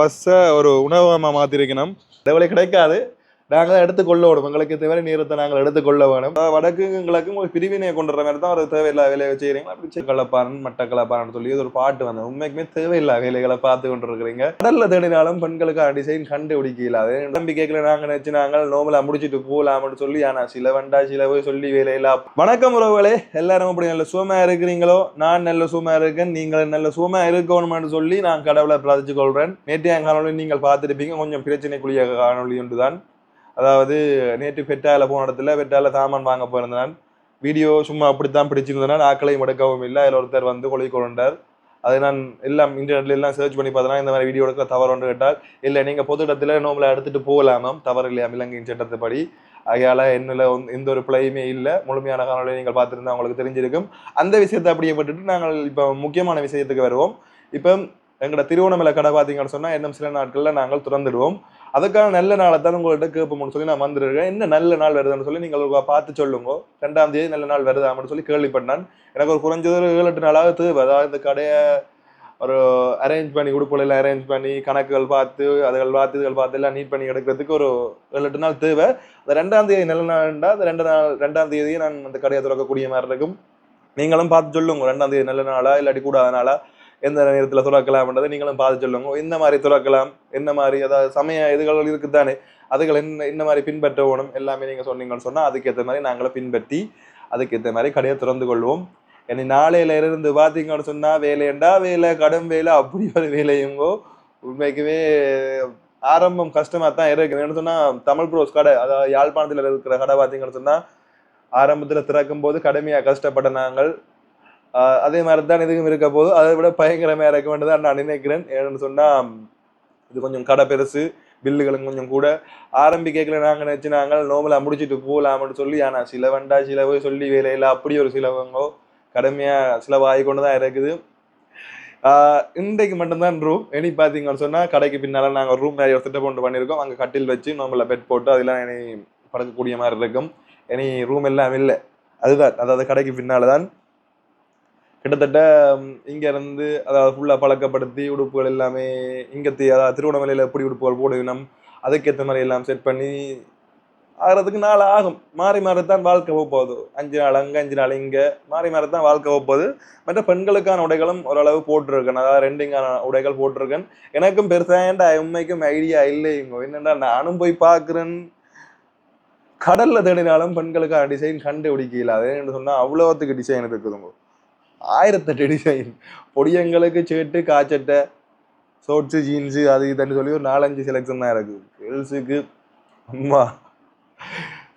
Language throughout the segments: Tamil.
பஸ்ஸை ஒரு உணவகமாக மாற்றிருக்கணும். இடைவெளி கிடைக்காது, நாங்கள் தான் எடுத்துக்கொள்ள வேணும். எங்களுக்கு தேவையான நேரத்தை நாங்கள் எடுத்துக்கொள்ள வேணும். வடக்குங்களுக்கும் ஒரு பிரிவினையை கொண்டு வர மாதிரி தான் ஒரு தேவையில்லா வேலையை செய்கிறீங்களா? அப்படி கலப்பாரன் மட்ட கலப்பாரன்னு சொல்லி ஒரு பாட்டு வந்தது. உண்மைக்குமே தேவையில்லா வேலைகளை பார்த்து கொண்டு இருக்கிறீங்க. கடல்ல தேடினாலும் பெண்களுக்கான டிசைன் கண்டுபிடிக்கல. அது நம்பிக்கைகளை நாங்கள் நினைச்சு நாங்கள் நோமலா முடிச்சுட்டு போகலாம்னு சொல்லி, ஆனால் சில வண்டா சில போய் சொல்லி வேலையில்லா. வணக்கம் உறவுகளே, எல்லாரும் அப்படி நல்ல சுகமா இருக்கிறீங்களோ? நான் நல்ல சுகமா இருக்கேன், நீங்கள் நல்ல சுகமா இருக்கணும்னு சொல்லி நான் கடவுளை பிரார்த்திச்சு கொள்றேன். நேற்றைய காணொலி நீங்கள் பார்த்துருப்பீங்க, கொஞ்சம் பிரச்சனைக்குரிய காணொலி ஒன்றுதான். அதாவது நேற்று பெட்டால போன இடத்துல பெட்டால சாமான் வாங்க போயிருந்தான். வீடியோ சும்மா அப்படித்தான் பிடிச்சிருந்தேன், ஆக்களையும் எடுக்கவும் இல்லை. அதில் ஒருத்தர் வந்து கொலை கொண்டார். அதை நான் எல்லாம் இன்டர்நெட்ல எல்லாம் சர்ச் பண்ணி பார்த்தேன்னா இந்த மாதிரி வீடியோ எடுக்கிற தவறு ஒன்று கேட்டால் இல்லை, நீங்கள் பொது இடத்துல நோம்பலை எடுத்துட்டு போகலாமாம், தவறு இல்லையா இலங்கையின் சட்டத்தைப்படி. ஆகையால என்னில் எந்த ஒரு பிழையுமே இல்லை. முழுமையான காணொலியை நீங்கள் பார்த்துருந்தா உங்களுக்கு தெரிஞ்சிருக்கும். அந்த விஷயத்தை அப்படியே பட்டுட்டு நாங்கள் இப்போ முக்கியமான விஷயத்துக்கு வருவோம். இப்போ எங்களோட திருவோணமலை கடை பார்த்தீங்கன்னு சொன்னால் இன்னும் சில நாட்களில் நாங்கள் திறந்துடுவோம். அதுக்கான நல்ல நாளை தான் உங்கள்கிட்ட கேட்போம்னு சொல்லி நான் வந்துருக்கேன். என்ன நல்ல நாள் வருதுன்னு சொல்லி நீங்கள் பார்த்து சொல்லுங்க. 2ஆம் தேதி நல்ல நாள் வருதான்னு சொல்லி கேள்விப்பட்டான். எனக்கு ஒரு குறைஞ்சது ஒரு 7-8 நாளாக தேவை. அதாவது இந்த கடையை ஒரு அரேஞ்ச் பண்ணி உடுப்புலாம் அரேஞ்ச் பண்ணி கணக்குகள் பார்த்து இதுகள் பார்த்து எல்லாம் நீட் பண்ணி எடுக்கிறதுக்கு ஒரு 7-8 நாள் தேவை. அந்த 2ஆம் தேதி நல்ல நாள்ண்டா அந்த 2ஆம் தேதியை நான் அந்த கடையை திறக்கக்கூடிய மாதிரி இருக்கும். நீங்களும் பார்த்து சொல்லுங்க, 2ஆம் தேதி நல்ல நாளா இல்லாட்டி கூடாதனால எந்த நேரத்தில் துறக்கலாம்ன்றதை நீங்களும் பார்த்து சொல்லுங்க. என்ன மாதிரி துறக்கலாம், என்ன மாதிரி அதாவது சமய இதுகள் இருக்குதானே, அதுகள் என்ன மாதிரி பின்பற்ற வேணும் எல்லாமே நீங்கள் சொன்னீங்கன்னு சொன்னால் அதுக்கேற்ற மாதிரி நாங்களும் பின்பற்றி அதுக்கேற்ற மாதிரி கடையை திறந்து கொள்வோம். இனி நாளையில இருந்து பார்த்தீங்கன்னு சொன்னால் வேலையண்டா வேலை, கடும் வேலை, அப்படி ஒரு வேலையுங்கோ. உண்மைக்குமே ஆரம்பம் கஷ்டமாக தான் இருக்கு. என்ன சொன்னால் தமிழ் ப்ரோஸ் கடை, அதாவது யாழ்ப்பாணத்தில் இருக்கிற கடை பார்த்தீங்கன்னு சொன்னால் ஆரம்பத்தில் திறக்கும் போது கடுமையாக கஷ்டப்பட்ட நாங்கள். அதே மாதிரி தான் இதுவும் இருக்க போது அதை விட பயங்கரமாக இருக்க வேண்டியதான் நான் நினைக்கிறேன். ஏன்னு சொன்னால் இது கொஞ்சம் கடை பெருசு, பில்லுகளும் கொஞ்சம் கூட. ஆரம்பிக்கல நாங்கள் நினச்சி நாங்கள் நோமலாக முடிச்சுட்டு போகலாம்னு சொல்லி, ஆனால் சில வண்டா சில போய் சொல்லி வேலையில் அப்படி ஒரு சிலவங்கோ கடுமையாக சிலவாகி கொண்டு தான் இருக்குது. இன்றைக்கு மட்டும்தான் ரூம். இனி பார்த்தீங்கன்னு சொன்னால் கடைக்கு பின்னால் நாங்கள் ரூம் நிறைய செட்டப் கொண்டு பண்ணியிருக்கோம். அங்கே கட்டில் வச்சு நோம்பல பெட் போட்டு அதெல்லாம் இனி படுக்கக்கூடிய மாதிரி இருக்கும். இனி ரூம் எல்லாம் இல்லை, அதுதான் அதாவது கடைக்கு பின்னால் தான். கிட்டத்தட்ட இங்கேருந்து அதாவது ஃபுல்லாக பழக்கப்படுத்தி உடுப்புகள் எல்லாமே இங்கே அதாவது திருவண்ணாமலையில் எப்படி உடுப்புகள் போடுவினோம் அதுக்கேற்ற மாதிரி எல்லாம் செட் பண்ணி ஆகிறதுக்கு நாள் ஆகும். மாறி மாறத்தான் வாழ்க்கை போகுது. 5 நாள் அங்கே 5 நாள் இங்கே மாறி மாறத்தான் வாழ்க்கை போகுது. மற்ற பெண்களுக்கான உடைகளும் ஓரளவு போட்டிருக்கேன், அதாவது ரெண்டிங்கான உடைகள் போட்டிருக்கேன். எனக்கும் பெருசாக உண்மைக்கும் ஐடியா இல்லை. இவங்க என்னென்னா நானும் போய் பார்க்குறேன், கடலில் தேடினாலும் பெண்களுக்கான டிசைன் கண்டுபிடிக்கல. அது என்ன சொன்னால் அவ்வளோத்துக்கு டிசைன் இருக்குதுங்க, 1008 டிசைன். பொடியங்களுக்கு சேட்டு காய்ச்சட்டை ஷோர்ட்ஸு ஜீன்ஸு அது இதுன்னு சொல்லி ஒரு 4-5 செலெக்ஷன் தான் இருக்குது. கேர்ள்ஸுக்கு அம்மா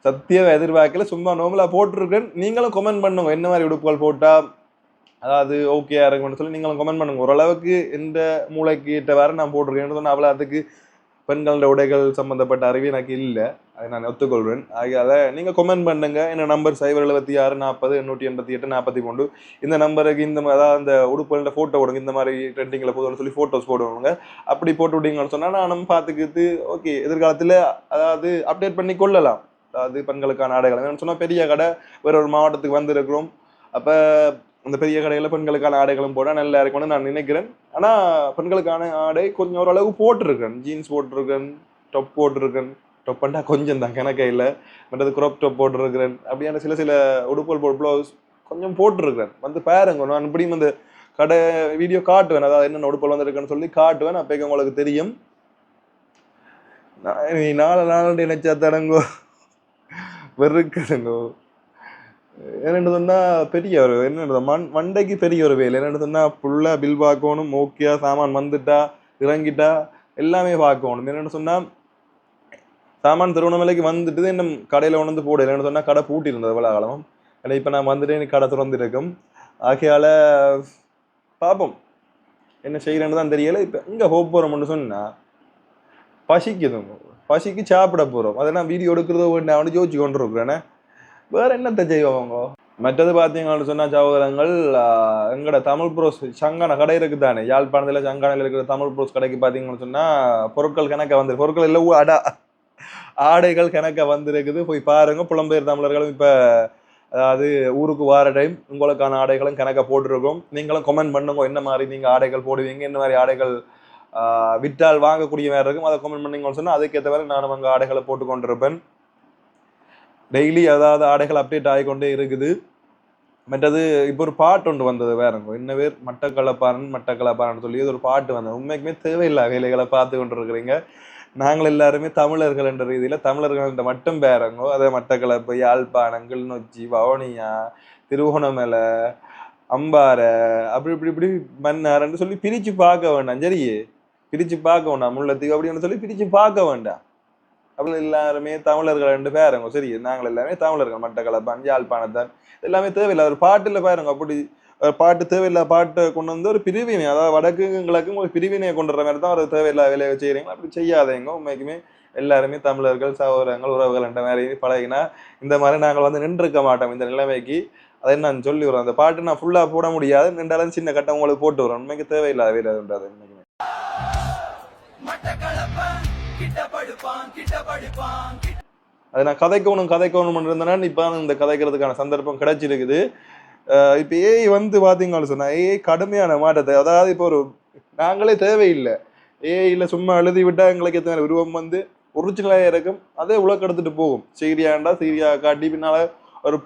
சத்தியம் எதிர்பார்க்கல, சும்மா நோமலாக போட்டிருக்கேன். நீங்களும் கமெண்ட் பண்ணுங்க என்ன மாதிரி உடுப்புகள் போட்டால் அதாவது ஓகேயா இருக்குன்னு சொல்லி நீங்களும் கமெண்ட் பண்ணுங்க. ஓரளவுக்கு எந்த மூளைக்கு ஏற்றவாறு நான் போட்டிருக்கேன்னு சொன்னால் அவ்வளோ அதுக்கு பெண்களோட உடைகள் சம்மந்தப்பட்ட அறிவு எனக்கு இல்லை, அதை நான் ஒத்துக்கொள்வேன். ஆகையால் நீங்கள் கமெண்ட் பண்ணுங்க. என்ன நம்பர் 07640-888-43 இந்த நம்பருக்கு இந்த அதாவது அந்த உடுப்புகள ஃபோட்டோ போடுங்க. இந்த மாதிரி ட்ரெண்டிங்கில் போதும்னு சொல்லி ஃபோட்டோஸ் போடுவாங்க. அப்படி போட்டு விட்டீங்கன்னு சொன்னால் நானும் பார்த்துக்கிட்டு ஓகே எதிர்காலத்தில் அதாவது அப்டேட் பண்ணி கொள்ளலாம். அதாவது பெண்களுக்கான ஆடைகள் என்னன்னு சொன்னால் பெரிய கடை வேற ஒரு மாவட்டத்துக்கு வந்திருக்கிறோம். அப்போ அந்த பெரிய கடையில் பெண்களுக்கான ஆடைகளும் போட்டால் நல்லா இருக்கும்னு நான் நினைக்கிறேன். ஆனால் பெண்களுக்கான ஆடை கொஞ்சம் ஓரளவு போட்டிருக்கேன். ஜீன்ஸ் போட்டிருக்கேன், டொப் போட்டிருக்கேன். டொப்பண்டா கொஞ்சம் தான் கணக்கையில், மற்றது க்ராப் டாப் போட்டிருக்கிறேன். அப்படியான சில உடுப்புகள் ப்ளவுஸ் கொஞ்சம் போட்டிருக்கிறேன். வந்து பாருங்க, நான் இப்படியும் அந்த கடை வீடியோ காட்டுவேன், அதாவது என்னென்ன உடுப்புகள் வந்துருக்குன்னு சொல்லி காட்டுவேன். அப்போ உங்களுக்கு தெரியும். நீ 4 நாள் நினைச்சா தடங்கோ வெறுக்குதுங்கோ. என்னென்னு சொன்னால் பெரிய ஒரு என்ன மண்டைக்கு பெரிய ஒரு வேலை. என்னென்னு சொன்னால் ஃபுல்லாக பில் பார்க்கணும், ஓகேயா சாமான் வந்துட்டா இறங்கிட்டா எல்லாமே பார்க்கணும். என்னென்னு சொன்னால் சாமான் திருவண்ணாமலைக்கு வந்துட்டு இன்னும் கடையில் கொண்டு போட இல்லைன்னு சொன்னால் கடை பூட்டி இருந்தது எவ்வளோ காலமும். ஏன்னா இப்போ நான் வந்துட்டு எனக்கு கடை திறந்துருக்கும். ஆகையால் பார்ப்போம் என்ன செய்கிறேன்னு தான் தெரியலை. இப்போ இங்கே போகிறோம்னு சொன்னால் பசிக்கு சாப்பிட போகிறோம். அதெல்லாம் வீடியோ எடுக்கிறதோ நான் யோசிச்சு கொண்டு இருக்கிறேன்னே, வேற என்னத்தை செய்வாங்க. மற்றது பார்த்தீங்கன்னு சொன்னால் சகோதரங்கள் எங்களோட தமிழ் ப்ரோஸ் சங்கான கடை இருக்குது தானே, யாழ்ப்பாணத்தில் சங்கானையில் இருக்கிற தமிழ் ப்ரோஸ் கடைக்கு பார்த்தீங்கன்னு சொன்னால் பொருட்கள் கணக்க வந்து பொருட்கள் இல்லை ஆடைகள் கணக்க வந்துருக்குது. போய் பாருங்க. புலம்பெயர் தமிழர்களும் இப்போ அதாவது ஊருக்கு வார டைம் உங்களுக்கான ஆடைகளும் கணக்க போட்டிருக்கோம். நீங்களும் கமெண்ட் பண்ணுங்க என்ன மாதிரி நீங்கள் ஆடைகள் போடுவீங்க, என்ன மாதிரி ஆடைகள் விற்றால் வாங்கக்கூடிய மாதிரி இருக்கும். அதை கமெண்ட் பண்ணிங்கன்னு சொன்னால் அதுக்கேற்ற மாதிரி நானும் அங்கே ஆடைகளை போட்டு கொண்டிருப்பேன். டெய்லி அதாவது ஆடைகள் அப்டேட் ஆகிக்கொண்டே இருக்குது. மற்றது இப்போ ஒரு பாட்டு ஒன்று வந்தது வேறங்க, என்ன பேர் மட்டக்களப்பாரன்னு சொல்லி ஒரு பாட்டு வந்தது. உண்மைக்குமே தேவையில்லை வேலைகளை பார்த்து கொண்டு இருக்கிறீங்க. நாங்கள் எல்லாருமே தமிழர்கள் என்ற ரீதியில் தமிழர்கள் மட்டும் பேரங்கோ. அதை மட்டக்களப்பு, யாழ்ப்பாணம், கிளிநொச்சி, வவுனியா, திருவோணமலை, அம்பாறை, அப்படி இப்படி இப்படி மன்னார்ன்னு சொல்லி பிரித்து பார்க்க வேண்டாம். சரியே, பிரித்து பார்க்க வேண்டாம். முல்லைத்தீவு அப்படின்னு சொல்லி பிரித்து பார்க்க வேண்டாம். அப்படி எல்லாருமே தமிழர்கள் ரெண்டு பேருங்க. சரி, நாங்கள் எல்லாமே தமிழர்கள். மட்டக்களப்பான், யாழ்ப்பாணத்தான், எல்லாமே தேவையில்லை. ஒரு பாட்டில் பாருங்க, அப்படி பாட்டு தேவையில்லை பாட்டை கொண்டு வந்து ஒரு பிரிவினை, அதாவது வடக்குங்களுக்கும் ஒரு பிரிவினையை கொண்டு வர மாதிரி தான் ஒரு தேவையில்லா வேலையை செய்கிறீங்களா. அப்படி செய்யாதேங்க. உண்மைக்குமே எல்லாருமே தமிழர்கள், சகோதரங்கள், உறவுகள் என்ற மாதிரி பழகினா இந்த மாதிரி நாங்கள் வந்து நின்றுருக்க மாட்டோம் இந்த நிலைமைக்கு. அதை நான் சொல்லி வரோம். அந்த பாட்டு நான் ஃபுல்லாக போட முடியாது, நின்றாலும் சின்ன கட்டம் உங்களுக்கு போட்டு வரோம். உண்மைக்கு தேவையில்லாத வேலைன்றது உண்மைக்குமே. அதை நான் கதைக்கணும் இருந்தேன்னா இப்போ இந்த கதைக்கிறதுக்கான சந்தர்ப்பம் கிடைச்சிருக்குது. இப்போ ஏஐ வந்து பார்த்தீங்கன்னு சொன்னால் ஏஐ கடுமையான மாற்றத்தை, அதாவது இப்போ ஒரு நாங்களே தேவையில்லை ஏஐயில் சும்மா எழுதி விட்டால் எங்களுக்கு எத்தனை உருவம் வந்து ஒரிஜினலாக இருக்கும். அதே உலக எடுத்துகிட்டு போகும். சீரியாண்டா சீரியா காட்டி பின்னால் ஒரு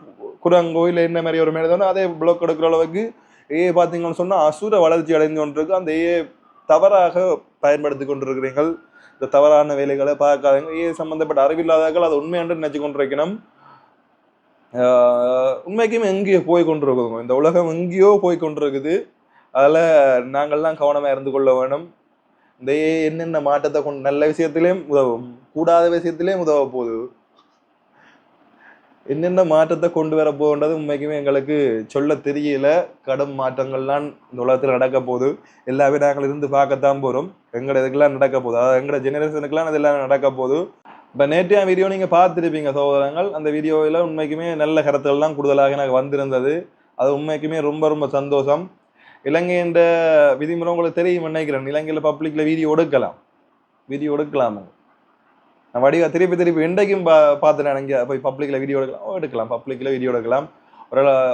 குரங்கோ இல்லை என்ன மாதிரி ஒரு மேலே அதே புளக் எடுக்கிற அளவுக்கு ஏஐ பார்த்தீங்கன்னு சொன்னால் அசுர வளர்ச்சி அடைந்து கொண்டிருக்கு. அந்த ஏஐ தவறாக பயன்படுத்தி கொண்டிருக்கிறீர்கள். இந்த தவறான வேலைகளை பார்க்காதீங்க. ஏஐ சம்மந்தப்பட்ட அறிவில்லாதார்கள் அதை உண்மையாண்டு நினைச்சு கொண்டிருக்கணும். உண்மைக்குமே எங்கேயோ போய் கொண்டிருக்குதுங்க. இந்த உலகம் எங்கேயோ போய் கொண்டிருக்குது. அதில் நாங்கள்லாம் கவனமாக இருந்து கொள்ள வேணும். இந்த என்னென்ன மாற்றத்தை கொண்டு நல்ல விஷயத்திலேயும் உதவும், கூடாத விஷயத்திலேயும் உதவ போகுது. என்னென்ன மாற்றத்தை கொண்டு வர போகின்றது உண்மைக்குமே எங்களுக்கு சொல்ல தெரியல. கடும் மாற்றங்கள்லாம் இந்த உலகத்தில் நடக்க போகுது. எல்லாமே நாங்கள் இருந்து பார்க்கத்தான் போகிறோம். எங்களோட இதுக்கெல்லாம் நடக்க போகுது, அதாவது எங்களோட ஜெனரேஷனுக்கெல்லாம் இதெல்லாம் நடக்க போகுது. இப்போ நேற்றைய வீடியோ நீங்கள் பார்த்துருப்பீங்க சகோதரங்கள். அந்த வீடியோவில் உண்மைக்குமே நல்ல கருத்துக்கள்லாம் கூடுதலாக எனக்கு வந்திருந்தது. அது உண்மைக்குமே ரொம்ப ரொம்ப சந்தோஷம். இலங்கைன்ற விதிமுறை உங்களுக்கு தெரியும் நினைக்கிறேன். இலங்கையில் பப்ளிக்கில் வீடியோ எடுக்கலாமா? நான் வடிவா திருப்பி இன்றைக்கும் பார்த்துட்டேன். இங்கே போய் பப்ளிக்கில் வீடியோ எடுக்கலாம். பப்ளிக்கில் வீடியோ எடுக்கலாம்.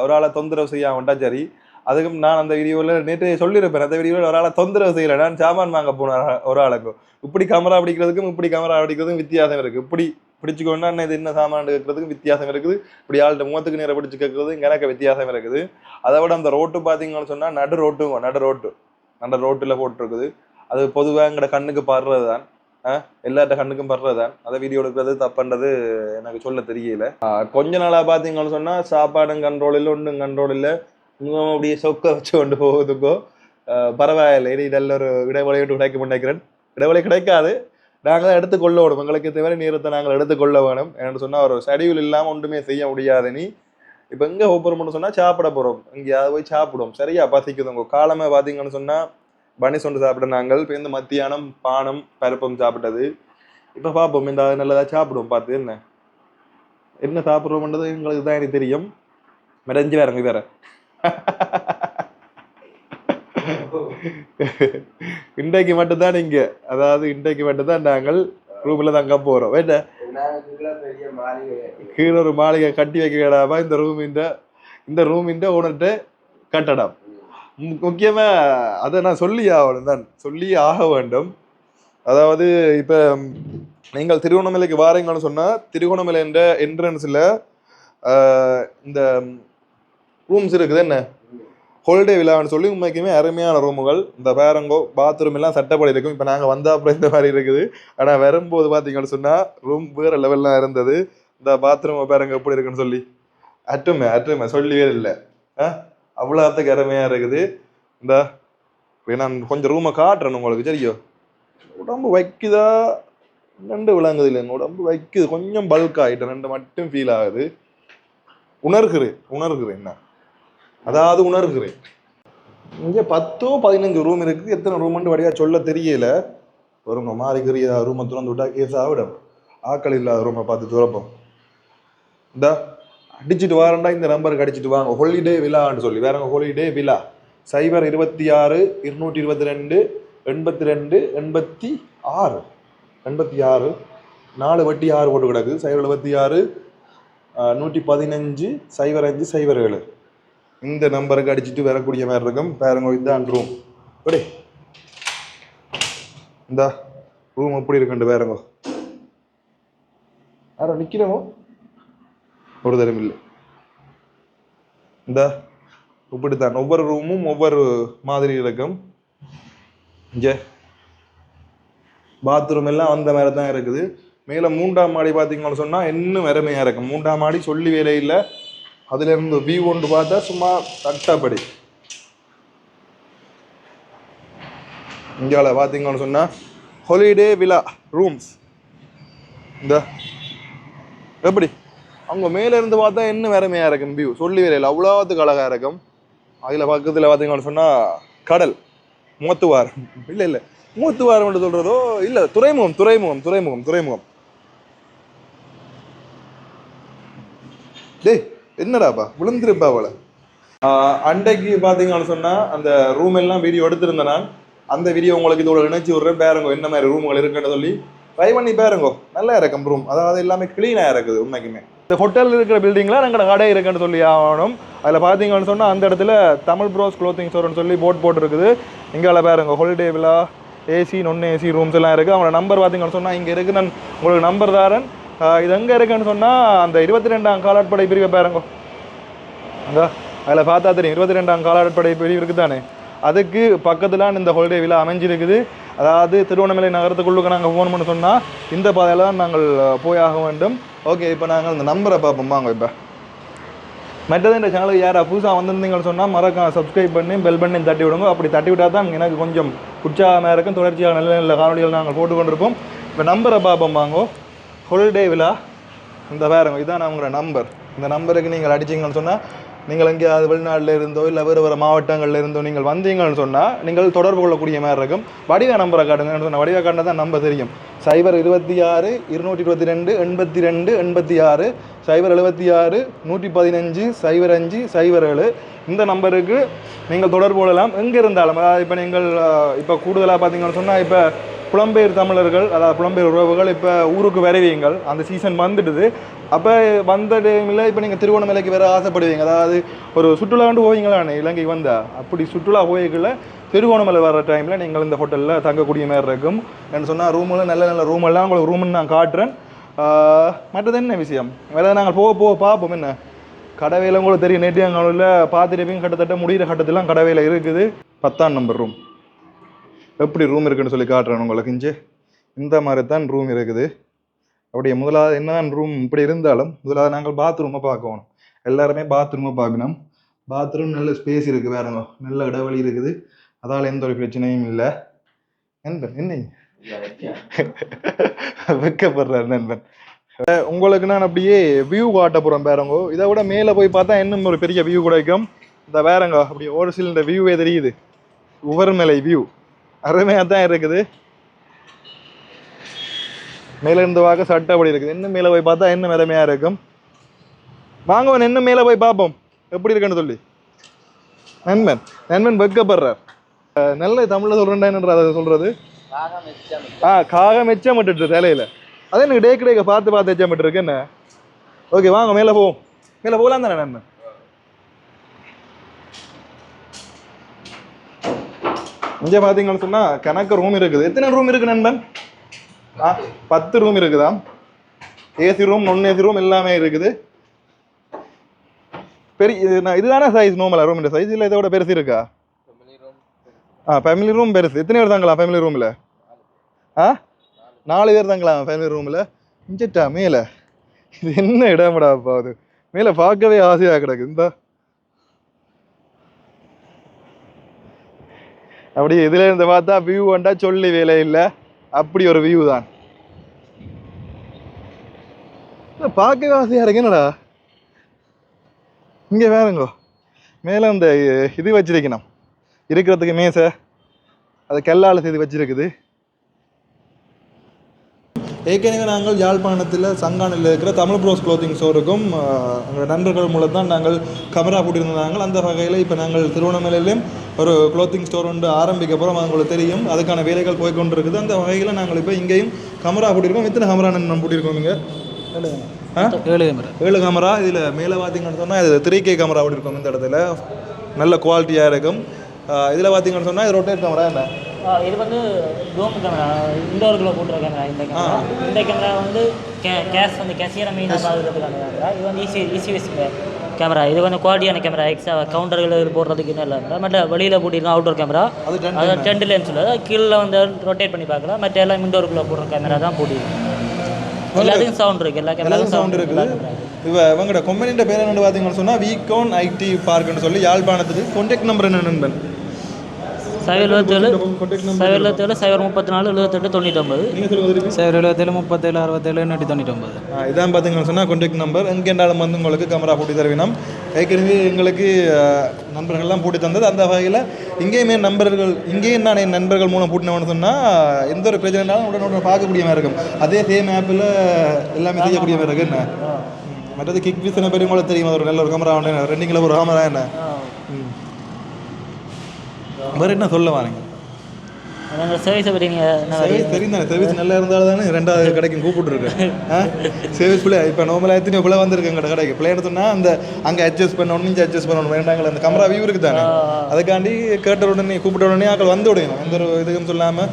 ஒரு ஆளை தொந்தரவு செய்ய வேண்டாம். சரி, அதுக்கும் நான் அந்த வீடியோவில் நேற்று சொல்லியிருப்பேன். அந்த வீடியோவில் ஒரு ஆளை தொந்தரவு செய்யலை. நான் சாமான் வாங்க போனேன் ஒரு ஆளுக்கும். இப்படி கேமரா பிடிக்கிறதுக்கும் இப்படி கேமரா பிடிக்கிறதுக்கும் வித்தியாசம் இருக்குது. இப்படி பிடிச்சிக்கொண்டா இது என்ன சாமான் எடுக்கிறதுக்கும் வித்தியாசம் இருக்குது. இப்படி ஆள்கிட்ட முகத்துக்கு நேரம் பிடிச்சி கேட்கறது எனக்கு வித்தியாசம் இருக்குது. அதை விட அந்த ரோட்டு பார்த்தீங்கன்னு சொன்னால் நடு ரோட்டில் போட்டுருக்குது. அது பொதுவாக எங்களோட கண்ணுக்கு படுறது தான், எல்லார்ட்ட கண்ணுக்கும் படுறது தான். அதை வீடியோ எடுக்கிறது தப்புன்றது எனக்கு சொல்ல தெரியல. கொஞ்ச நாளாக பார்த்தீங்கன்னு சொன்னால் சாப்பாடும் கண்ட்ரோல் இல்லை, ஒன்றும் கண்ட்ரோல் இல்லை. இன்னும் அப்படியே சொக்க வச்சு கொண்டு போகுதுக்கோ பரவாயில்லை. இதெல்லாம் ஒரு இடைவெளி கிடைக்க நினைக்கிறேன். இடைவெளி கிடைக்காது, நாங்கள் தான் எடுத்துக்கொள்ள வேணும். எங்களுக்கு தேவை நேரத்தை நாங்கள் எடுத்துக்கொள்ள வேணும். என்னென்னு சொன்னால் ஒரு ஷெடியூல் இல்லாமல் ஒன்றுமே செய்ய முடியாது. நீ இப்போ எங்கே ஓப்பன் பண்ண சொன்னால் சாப்பிட போகிறோம், எங்கேயாவது போய் சாப்பிடுவோம். சரியா பசிக்குது. உங்கள் காலமே பார்த்தீங்கன்னு சொன்னால் பனி சொண்டு சாப்பிட நாங்கள் இப்போ இந்த மத்தியானம் பானம் பருப்பம் சாப்பிட்டது. இப்போ பார்ப்போம் இந்த நல்லதாக சாப்பிடுவோம். பார்த்து என்ன சாப்பிட்றோம்ன்றது எங்களுக்கு தான் எனக்கு தெரியும். மெரஞ்சு வேறங்க வேற இன்றைக்கு மட்டும்தான் இங்க, அதாவது இன்றைக்கு மட்டும்தான் நாங்கள் ரூம்ல தங்க போறோம். கீழே ஒரு மாளிகை கட்டி வைக்கடாமா இந்த ரூமின் ஓனர்கிட்ட கட்டடம். முக்கியமா அதை நான் சொல்லி ஆக வேண்டும். அதாவது இப்ப நீங்கள் திருகோணமலைக்கு வாரீங்கன்னு சொன்னா திருகோணமலை என்ற என்ட்ரன்ஸ்ல இந்த ரூம்ஸ் இருக்குது, என்ன ஹாலிடே விழான்னு சொல்லி உண்மைக்குமே அருமையான ரூமுகள். இந்த பேரங்கோ பாத்ரூம் எல்லாம் சட்டப்படி இருக்கும். இப்போ நாங்கள் வந்தால் அப்புறம் இந்த மாதிரி இருக்குது. ஆனால் வரும்போது பார்த்தீங்கன்னு சொன்னால் ரூம் வேறு லெவல்லாம் இருந்தது. இந்த பாத்ரூம் பேரங்க எப்படி இருக்குன்னு சொல்லி அட்டுமே சொல்லவே இல்லை. அவ்வளோத்துக்கு அருமையாக இருக்குது. இந்த நான் கொஞ்சம் ரூமை காட்டுறேன் உங்களுக்கு. சரியோ, உடம்பு வைக்குதா ரெண்டு விளங்குது இல்லைங்க, உடம்பு வைக்குது. கொஞ்சம் பல்க் ஆகிட்டேன், ரெண்டு மட்டும் ஃபீல் ஆகுது. உணர்கிறேன் என்ன, அதாவது உணர்கிறேன். இங்கே 10-15 ரூம் இருக்குது. எத்தனை ரூம்னு வழியாக சொல்ல தெரியல. வருங்க மாறிக்கிறியா ரூமை திறந்து விட்டா கேஸ் ஆகிடும். ஆக்கள் இல்லாத ரூமை பார்த்து துறப்போம். இந்த அடிச்சுட்டு வாரண்டா இந்த நம்பருக்கு அடிச்சுட்டு வாங்க. ஹாலிடே விழான்னு சொல்லி வேறங்க. ஹாலிடே விழா 026 222 82 86 86 4 வட்டி 6 போட்டு கிடக்கு. 076 115 05 07 இந்த நம்பருக்கு அடிச்சுட்டு வரக்கூடிய மாதிரி இருக்கும். பாருங்க இதுதான் ரூம். இந்த ரூம் எப்படி இருக்குன்னு வேறங்கோ யாரோ நிற்கிறமோ ஒரு தரம் இல்லை. இந்த இப்படித்தான் ஒவ்வொரு ரூமும் ஒவ்வொரு மாதிரி இருக்கும். இங்கே பாத்ரூம் எல்லாம் அந்த மாதிரி தான் இருக்குது. மேலே 3ஆம் மாடி பார்த்தீங்கன்னு சொன்னால் இன்னும் அருமையாக இருக்கும். 3ஆம் மாடி சொல்லி வேலை இல்லை. அதுல இருந்து வியூ ஒன்று பார்த்தா சும்மா தட்டப்படி. இங்கால பார்த்தீங்கன்னு சொன்னால் ஹாலிடே வில்லா ரூம்ஸ். இந்த எப்படி அவங்க மேலே இருந்து பார்த்தா இன்னும் அருமையாக இருக்கும் வியூ. சொல்லி வேலை இல்லை, அவ்வளோத்துக்கு அழகாக இருக்கும். அதில் பக்கத்தில் பார்த்தீங்கன்னு சொன்னால் கடல் மூத்துவாரம் இல்லை இல்லை மூத்துவாரம் என்று சொல்கிறதோ இல்லை துறைமுகம் துறைமுகம் துறைமுகம் துறைமுகம். டேய் என்னடாப்பா விழுந்துருப்பா அவளை. அன்றைக்கு பார்த்தீங்கன்னு சொன்னால் அந்த ரூம் எல்லாம் வீடியோ எடுத்திருந்தேன் நான். அந்த வீடியோ உங்களுக்கு இதோட இணைச்சி விட்றேன். பேருங்கோ என்ன மாதிரி ரூம்கள் இருக்குன்னு சொல்லி ட்ரை பண்ணி பேருங்கோ. நல்லா இருக்கும் ரூம். அதாவது எல்லாமே க்ளீனாக இருக்குது உண்மைக்குமே. இந்த ஹோட்டல் இருக்கிற பில்டிங்கில் நாங்கள் கடை இருக்குன்னு சொல்லி ஆகணும். அதில் பார்த்தீங்கன்னு சொன்னால் அந்த இடத்துல தமிழ் ப்ரோஸ் க்ளோத்திங் ஸ்டோர்னு சொல்லி போட் இருக்குது. இங்கே பாருங்க ஹாலிடே வில்லா ஏசி நான் ஏசி ரூம்ஸ் எல்லாம் இருக்குது. அவங்களோட நம்பர் பார்த்தீங்கன்னு சொன்னால் இங்கே இருக்குது. நான் உங்களுக்கு நம்பர் தாரேன். இது எங்கே இருக்குன்னு சொன்னால் அந்த 22ஆம் காலாட்படை பிரிவை பாருங்க. அங்கே அதில் பார்த்தா தெரியும் 22ஆம் காலாட்படை பிரிவு இருக்குது தானே. அதுக்கு பக்கத்தில் இந்த ஹாலிடே வில்லா அமைஞ்சிருக்குது. அதாவது திருவண்ணாமலை நகரத்துக்குள்ளுக்கு நாங்கள் ஃபோன் பண்ண சொன்னால் இந்த பாதையில் தான் நாங்கள் போயாக வேண்டும். ஓகே, இப்போ நாங்கள் அந்த நம்பரை பார்ப்போம் வாங்க. இப்போ மற்றது இந்த சேனலுக்கு யாராவது புதுசாக வந்திருந்தீங்கன்னு சொன்னால் மறக்காம சப்ஸ்கிரைப் பண்ணி பெல் பண்ணி தட்டி விடுங்க. அப்படி தட்டி விட்டால் தான் எனக்கு கொஞ்சம் உற்சாகமாக இருக்கும். தொடர்ச்சியாக நல்ல நல்ல காணொலிகள் நாங்கள் போட்டுக்கொண்டிருப்போம். இப்போ நம்பரை பார்ப்போம் வாங்கோ. ஹாலிடே வில்லா இந்த பாருங்க, இதுதான் அவங்களோட நம்பர். இந்த நம்பருக்கு நீங்கள் அடிச்சிங்கன்னு சொன்னால் நீங்கள் எங்கேயாவது வெளிநாட்டில் இருந்தோ இல்லை வேறு வேறு மாவட்டங்களில் இருந்தோ நீங்கள் வந்தீங்கன்னு சொன்னால் நீங்கள் தொடர்பு கொள்ளக்கூடிய மாதிரி இருக்கும். வடிவ நம்பரை காட்டுங்கன்னு சொன்னால் வடிவ காட்டினா தான் நம்பர் தெரியும். 026 222 82 86 076 115 05 07 இந்த நம்பருக்கு நீங்கள் தொடர்பு கொள்ளலாம். எங்கே இருந்தாலும் அதாவது இப்போ நீங்கள் இப்போ கூடுதலாக பார்த்தீங்கன்னு சொன்னால் இப்போ புலம்பெயர் தமிழர்கள் அதாவது புலம்பெயர் உறவுகள் இப்போ ஊருக்கு வருவீங்கள். அந்த சீசன் வந்துடுது. அப்போ வந்த டைமில் இப்போ நீங்கள் திருவண்ணாமலைக்கு வேறு ஆசைப்படுவீங்க. அதாவது ஒரு சுற்றுலாண்டு போவீங்களானே இலங்கைக்கு வந்தால் அப்படி சுற்றுலா போய்க்குள்ள திருவண்ணாமலை வர்ற டைமில் நீங்கள் இந்த ஹோட்டலில் தங்கக்கூடிய மாதிரி இருக்கும். என்ன சொன்னால் ரூமில் நல்ல நல்ல ரூமெல்லாம் உங்களுக்கு ரூம்னு நான் காட்டுறேன். மற்றது என்ன விஷயம் வேறு நாங்கள் போக பார்ப்போம். என்ன கடவையில் உங்களுக்கு தெரியும் நெட்டியாங்கல்ல பார்த்துருப்பீங்க. கிட்டத்தட்ட முடிகிற கட்டத்திலாம் கடவையில் இருக்குது. 10ஆம் நம்பர் ரூம் எப்படி ரூம் இருக்குன்னு சொல்லி காட்டுறேன் உங்களுக்கு. இங்கே இந்த மாதிரி தான் ரூம் இருக்குது. அப்படியே முதலாவது என்னதான் ரூம் இப்படி இருந்தாலும் முதலாவது நாங்கள் பாத்ரூமை பார்க்கணும். எல்லாருமே பாத்ரூமை பார்க்கணும். பாத்ரூம் நல்ல ஸ்பேஸ் இருக்குது வேறுங்க, நல்ல இடைவெளி இருக்குது. அதால் எந்த ஒரு பிரச்சனையும் இல்லை. நண்பன் என்ன வெக்கப்படுறாரு நண்பன். உங்களுக்கு நான் அப்படியே வியூ காட்ட போகிறேன் பாருங்க. இதை விட மேலே போய் பார்த்தா இன்னும் ஒரு பெரிய வியூ கிடைக்கும். இந்த வேறங்க அப்படியே ஒரு சில வியூவே தெரியுது. உவர்மலை வியூ அருமையாக தான் இருக்குது. மேலே இருந்து பார்க்க சட்டப்படி இருக்குது. இன்னும் மேலே போய் பார்த்தா இன்னும் அருமையாக இருக்கும். வாங்கவன் இன்னும் மேலே போய் பார்ப்போம் எப்படி இருக்குன்னு சொல்லி. நண்பன் வெக்கப்படுறார். நல்ல தமிழில் சொல்கிறேன்டா அதை சொல்கிறது. காகம் எச்சமிட்டு தலையில் அது எனக்கு டேக்கு பார்த்து எச்சமிட்டு இருக்கு என்ன. ஓகே வாங்க மேலே போவோம். மேலே போகலாம் தானே நண்பன். இங்கே பார்த்தீங்கன்னு சொன்னால் கணக்கு ரூம் இருக்குது. எத்தனை ரூம் இருக்குது நண்பன்? 10 ரூம் இருக்குதா. ஏசி ரூம் நான் ஏசி ரூம் எல்லாமே இருக்குது. பெரிய இதுதானே சைஸ் நார்மலா ரூம் சைஸ் இல்லை இதோட பெருசு இருக்கா? ஃபேமிலி ரூம் பெருசு. எத்தனை பேர் தாங்களா ஃபேமிலி ரூமில்? 4 பேர் தாங்களா ஃபேமிலி ரூமில். இஞ்சட்டா மேலே இது என்ன இடம்டா அது மேலே பார்க்கவே ஆசையாக கிடக்கு. இந்த அப்படியே இதுல இருந்து பார்த்தா வியூ வந்தா சொல்லி வேலை இல்லை. அப்படி ஒரு வியூ தான். பார்க்கவே ஆசையா இருக்கு. என்னடா இங்கே வேறுங்கோ மேலே அந்த இது வச்சிருக்கணும் இருக்கிறதுக்கு மேசை அது கல்லால் செய்து வச்சிருக்குது. ஏற்கனவே நாங்கள் யாழ்ப்பாணத்தில் சங்கானில் இருக்கிற தமிழ் ப்ரோஸ் க்ளோத்திங் ஸ்டோருக்கும் எங்கள் நண்பர்கள் மூலம் தான் நாங்கள் கேமரா போட்டிருந்தாங்க. அந்த வகையில் இப்போ நாங்கள் திருவண்ணாமலையிலையும் ஒரு க்ளோத்திங் ஸ்டோர் ஒன்று ஆரம்பிக்க போகிறோம். உங்களுக்கு தெரியும் அதுக்கான வேலைகள் போய்கொண்டு இருக்குது. அந்த வகையில் நாங்கள் இப்போ இங்கேயும் கேமரா போட்டிருக்கோம். எத்தனை கேமரா நம்ம போட்டிருக்கோம்? இங்கே 7 கேமரா. இதில் மேலே பார்த்தீங்கன்னு சொன்னால் இது 3K கேமரா போட்டிருக்கோம். இந்த இடத்துல நல்ல குவாலிட்டியாக இருக்கும். இதில் பார்த்தீங்கன்னு சொன்னால் இது ரொட்டேட் கேமரா என்ன இது வந்து டோம் கேமரா, இண்டோருக்குள்ளே போட்டுற கேமரா. இந்த கேமரா வந்து கேஷ் வந்து கேஷியரை மெயினாக பாதுகாத்துக்கான கேமரா. இது வந்து ஈஸி கேமரா. இது கொஞ்சம் குவாலிட்டியான கேமரா. எக்ஸ்ட்ரா கவுண்டர்கள் போடுறதுக்கு இன்னும் இல்லை. மற்ற வெளியில் போட்டிருக்கோம் அவுட்டோர் கேமரா. அது 10 லென்ஸில் கீழே வந்து ரொட்டேட் பண்ணி பார்க்கலாம். மற்ற எல்லாம் இண்டோருக்குள்ளே போடுற கேமரா தான் போட்டிருக்கோம். எல்லாத்துக்கும் சவுண்ட் இருக்குது. எல்லா கேமராவும் சவுண்ட் இருக்குது. இப்போ இவங்களோட கம்பெனியோட பேர் என்னென்னு பார்த்தீங்கன்னு சொன்னால் வீகான் ஐடி பார்க்குன்னு சொல்லி யாழ்ப்பாணத்துக்கு கான்டாக்ட் நம்பர் என்ன நண்பன்? 777 034 78 99. நீங்கள் சொல்லுங்கள். 777 37 67 899. இதான் பார்த்தீங்கன்னு சொன்னால் கான்டாக்ட் நம்பர். எங்கேண்டாலும் வந்து உங்களுக்கு கேமரா போட்டி தருவினோம். ஏற்கனவே எங்களுக்கு நண்பர்கள்லாம் போட்டி தந்தது. அந்த வகையில் இங்கேயுமே இங்கேயும் நான் என் நண்பர்கள் மூலம் போட்டினோன்னு சொன்னால் எந்த ஒரு பிரச்சனைனாலும் உடனே பார்க்கக்கூடிய மாதிரி இருக்கும். அதே சேம் ஆப்பில் எல்லாமே செய்யக்கூடிய மாதிரி இருக்கு. என்ன மற்றது கிக் விஸ் என்ன பேர் உங்களுக்கு தெரியும். ஒரு நல்ல ஒரு கேமரா ஒன்று 2 கிலோ ஒரு கேமரா என்ன வேறு என்ன சொல்ல வாங்க. சர்வீஸை பற்றி சர்வீஸ் தெரியும் தானே. சர்வீஸ் நல்லா இருந்தாலும் தானே 2வது கடைக்கு கூப்பிட்டுருக்கேன். சர்வீஸ் பிள்ளை இப்போ நார்மலாக எத்தனை பிள்ளை வந்துருக்கு எங்கள்கிட்ட கடைக்கு. பிள்ளைன்னு சொன்னால் அந்த அங்கே அட்ஜஸ்ட் பண்ணணும், இங்கே அட்ஜஸ்ட் பண்ணணும் வேண்டாங்களே. அந்த கேமரா வியூ இருக்குது தானே. அதுக்காண்டி கேட்ட உடனே கூப்பிட்ட உடனே ஆக்கள் வந்து விடணும். எந்த ஒரு இதுக்கும் சொல்லாமல்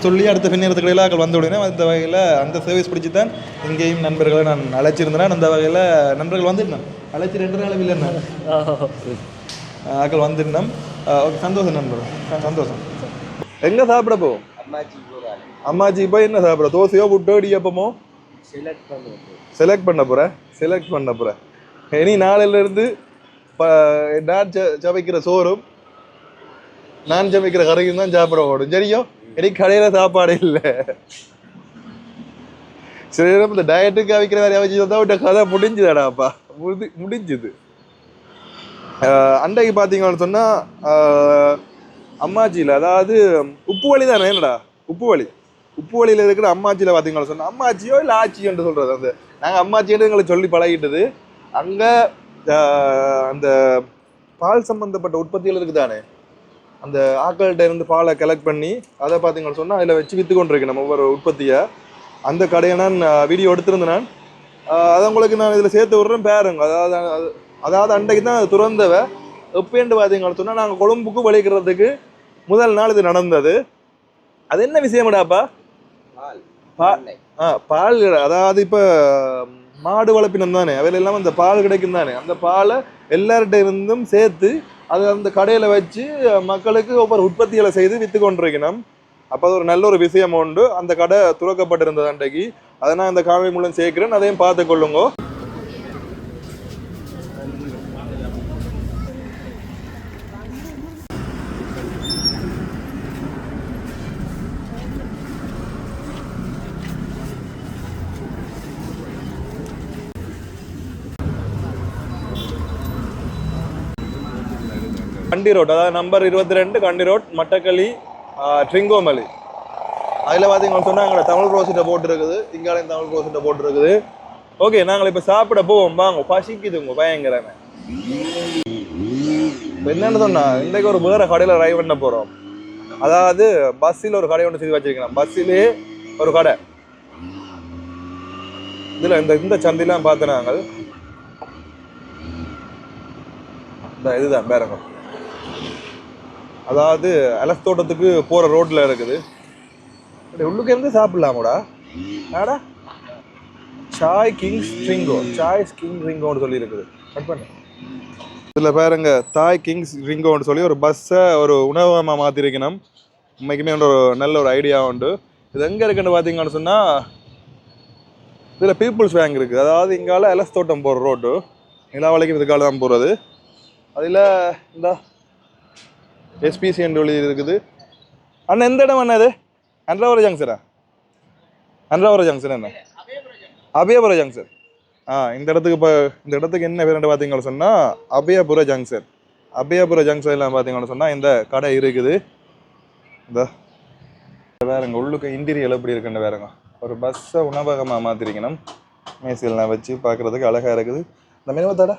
சொல்லி அடுத்த பின்னேறத்துக்கு இடையில ஆக்கள் வந்து விடணும். அந்த வகையில் அந்த சர்வீஸ் பிடிச்சி தான் இங்கேயும் நண்பர்களை நான் அழைச்சிருந்தேன். அந்த வகையில் நண்பர்கள் வந்துருந்தேன். அழைச்சி 2 நாள் இல்லைன்னா ஆக்கள் வந்துருந்தோம். ஓகே, சந்தோஷம் நண்பர், சந்தோஷம். எங்கே சாப்பிட போவோம்? அம்மாச்சி போய் என்ன சாப்பிட? தோசையோ புட்டோ இடியப்பமோ செலக்ட் பண்ண போகிறேன். இனி நாளையிலேருந்து நான் சமைக்கிற சோறும் நான் சமைக்கிற கறியும் தான் சாப்பிட ஓடும். சரியும் எனக்கு கடையில் சாப்பாடு இல்லை. சில நேரம் இந்த டயட்டுக்கு அவைக்கிற வேலையை வச்சு தான் விட்ட கதை முடிஞ்சுதாடாப்பா. முடிஞ்சுது. அன்றைக்கு பார்த்தீங்கன்னு சொன்னால் அம்மாச்சியில், அதாவது உப்பு வழி தானே. என்னடா உப்பு வழியில் இருக்கிற அம்மாச்சியில் பார்த்தீங்கன்னு சொன்னால் அம்மாச்சியோ இல்லை ஆச்சியோன்னு சொல்கிறது. அந்த நாங்கள் அம்மாச்சின்னு எங்களை சொல்லி பழகிட்டது. அங்கே அந்த பால் சம்மந்தப்பட்ட உற்பத்திகள் இருக்குது தானே. அந்த ஆக்கள்கிட்ட இருந்து பாலை கலெக்ட் பண்ணி அதை பார்த்தீங்கன்னு சொன்னால் அதில் வச்சு விற்று கொண்டிருக்கேன் நம்ம ஒவ்வொரு உற்பத்தியை. அந்த கடையை நான் வீடியோ எடுத்திருந்தேன். நான் அதை உங்களுக்கு நான் இதில் சேர்த்து விட்றேன் பாருங்க. அதாவது அன்றைக்கு தான் அது துறந்தவ. எப்பேண்டு பார்த்தீங்கன்னு சொன்னால் நாங்கள் கொழும்புக்கு வலிக்கிறதுக்கு முதல் நாள் இது நடந்தது. அது என்ன விஷயம்டாப்பா? பால். அதாவது இப்போ மாடு வளர்ப்பினம் தானே, அவையில் இல்லாமல் அந்த பால் கிடைக்கும் தானே. அந்த பாலை எல்லார்கிட்ட இருந்தும் சேர்த்து அது அந்த கடையில் வச்சு மக்களுக்கு ஒவ்வொரு உற்பத்திகளை செய்து விற்று கொண்டிருக்கணும். அப்போ அது ஒரு நல்ல ஒரு விஷயம் உண்டு. அந்த கடை துறக்கப்பட்டிருந்தது அன்றைக்கு. அதை நான் இந்த காணொலி மூலம் சேர்க்கிறேன். அதையும் பார்த்து கொள்ளுங்க. கண்டி ரோட், அதாவது நம்பர் 22 கண்டி ரோட், மட்டக்களி, ட்ரிங்கோமலி. அதில் பார்த்தீங்கன்னு சொன்னால் எங்களை தமிழ் ரோசிட்ட போட்டுருக்குது. இங்காலையும் தமிழ் ரோசிட்ட போட்டுருக்குது. ஓகே, நாங்கள் இப்போ சாப்பிட போவோம். வாங்க, பசிக்குதுங்க பயங்கரமே. இப்போ என்னென்னு சொன்னால் இன்றைக்கு ஒரு வேறு கடையில் ட்ரைவ் பண்ண போகிறோம். அதாவது பஸ்ஸில் ஒரு கடை ஒன்று செய்து வச்சிருக்கலாம். பஸ்ஸிலே ஒரு கடை. இதில் இந்த சந்தையெல்லாம் பார்த்து நாங்கள் இதுதான் பேரங்க. அதாவது அலஸ் தோட்டத்துக்கு போகிற ரோட்டில் இருக்குது. உள்ளுக்கு இருந்து சாப்பிடலாமோடா. ஆடா சாய் கிங்ஸ் ரிங்கோன்னு சொல்லி இருக்குது. கட் பண்ணு. இதில் பாருங்க, தாய் கிங்ஸ் ரிங்கோன்னு சொல்லி ஒரு பஸ்ஸை ஒரு உணவகமாக மாற்றிருக்கணும். உண்மைக்குமே ஒரு நல்ல ஒரு ஐடியா உண்டு. இது எங்கே இருக்குன்னு பார்த்தீங்கன்னு சொன்னால் இதில் பீப்புள்ஸ் பேங்க் இருக்குது. அதாவது இங்கால அலஸ் தோட்டம் போகிற ரோடு, நிலாவளைக்கு இதுக்கால தான் போகிறது. அதில் இந்த எஸ்பிசி என்று ஒளி இருக்குது. அண்ணா எந்த இடம் அண்ணா? இது அன்றாவரம் ஜங்ஷனா? அன்றாவரம் ஜங்ஷன் என்ன? அபயபுர ஜங்ஷன். இந்த இடத்துக்கு என்ன பேர் பார்த்தீங்கன்னு சொன்னால் அபயபுர ஜங்ஷன். அபயபுர ஜங்ஷன்லாம் பார்த்தீங்கன்னு சொன்னால் இந்த கடை இருக்குது. இந்த வேறுங்க உள்ளுக்கு இன்டீரியல் எப்படி இருக்குன்னு வேறுங்க. ஒரு பஸ்ஸை உணவகமாக மாற்றிருக்கணும். மேசியெல்லாம் வச்சு பார்க்குறதுக்கு அழகாக இருக்குது. இந்த மெனுவத்தாடா